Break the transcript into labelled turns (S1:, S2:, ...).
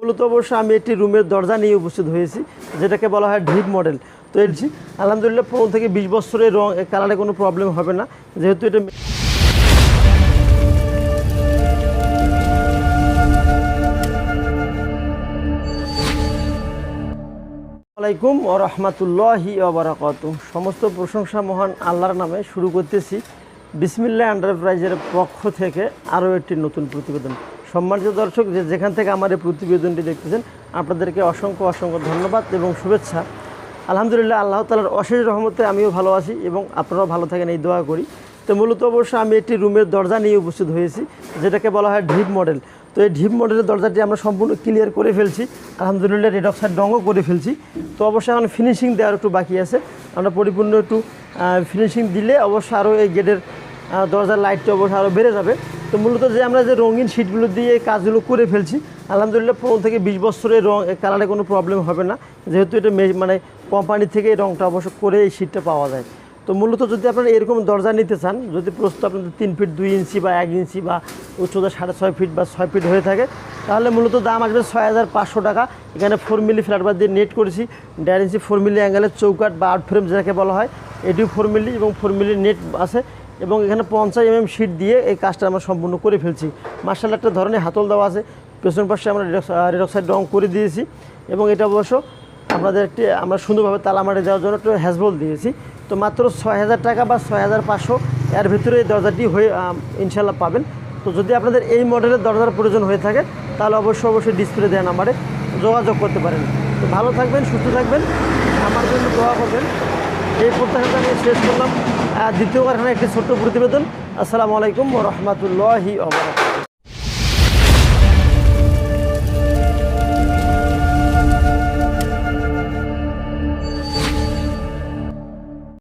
S1: মূলত অবশ্য আমি একটি রুমের দরজা নিয়ে উপস্থিত হয়েছি, যেটাকে বলা হয় ঢিপ মডেল। তো এটি আলহামদুলিল্লাহ 15 থেকে 20 বছরের রং কালারে কোনো প্রবলেম হবে না, যেহেতু এটা আসসালামাইকুম ওয়া রাহমাতুল্লাহি ওয়া বারাকাতুহু। সমস্ত প্রশংসা মহান আল্লাহর নামে। শুরু করতেছি বিসমিল্লাহ এন্টারপ্রাইজের পক্ষ থেকে আরও একটি নতুন প্রতিবেদন। সম্মানিত দর্শক, যেখান থেকে আমার এই প্রতিবেদনটি দেখতেছেন, আপনাদেরকে অসংখ্য অসংখ্য ধন্যবাদ এবং শুভেচ্ছা। আলহামদুলিল্লাহ আল্লাহ তাআলার অশেষ রহমতে আমিও ভালো আছি এবং আপনারাও ভালো থাকেন এই দোয়া করি। তো মূলত অবশ্য আমি একটি রুমের দরজা নিয়ে উপস্থিত হয়েছি, যেটাকে বলা হয় ঢিপ মডেল। তো এই ঢিপ মডেলের দরজাটি আমরা সম্পূর্ণ ক্লিয়ার করে ফেলছি, আলহামদুলিল্লাহ রেড অক্সাইড রঙও করে ফেলছি। তো অবশ্যই এখন ফিনিশিং দেওয়ার একটু বাকি আছে। আমরা পরিপূর্ণ একটু ফিনিশিং দিলে অবশ্যই আরও এই গেটের দরজার লাইটটা অবশ্যই আরও বেড়ে যাবে। তো মূলত আমরা যে রঙিন শিটগুলো দিয়ে এই কাজগুলো করে ফেলছি, আলহামদুলিল্লাহ 15 থেকে 20 বছরের রং কালারে কোনো প্রবলেম হবে না, যেহেতু এটা মানে কোম্পানি থেকে এই রঙটা অবশ্য করে এই শিটটা পাওয়া যায়। তো মূলত যদি আপনারা এরকম দরজা নিতে চান, যদি প্রস্ত আপনাদের 3 ফিট 2 ইঞ্চি বা 1 ইঞ্চি বা উচ্চতা 6.5 ফিট বা 6 ফিট হয়ে থাকে, তাহলে মূলত দাম আসবে 6500 টাকা। এখানে 4 মিলি ফ্ল্যাটবার দিয়ে নেট করেছি, 1.5 ইঞ্চি 4 মিলি অ্যাঙ্গেলের চৌকাট বা আউট ফ্রেম যাকে বলা হয়, এটিও 4 মিলি এবং 4 মিলি নেট আছে এবং এখানে 50 mm শিট দিয়ে এই কাজটা আমরা সম্পূর্ণ করে ফেলছি। মার্শাল একটা ধরনের হাতল দেওয়া আছে, পেছন পাশে আমরা রেড অক্সাইড রং করে দিয়েছি এবং এটা অবশ্য আমরা সুন্দরভাবে তালা মারে দেওয়ার জন্য একটু হ্যাজবল দিয়েছি। তো মাত্র 6000 টাকা বা 6500 এর ভিতরে এই দরজাটি হয়ে ইনশাল্লাহ পাবেন। তো যদি আপনাদের এই মডেলের দরজার প্রয়োজন হয়ে থাকে, তাহলে অবশ্যই ডিসপ্লে দেওয়া নাম্বারে যোগাযোগ করতে পারেন। তো ভালো থাকবেন, সুস্থ থাকবেন, আমার জন্য দোয়া করবেন। এই প্রত্যাশাটা আমি শেষ করলাম দ্বিতীয় কারখানায় একটি ছোট্ট প্রতিবেদন। আসসালামু আলাইকুম ওয়া রাহমাতুল্লাহি ওয়া বারাকাতুহু।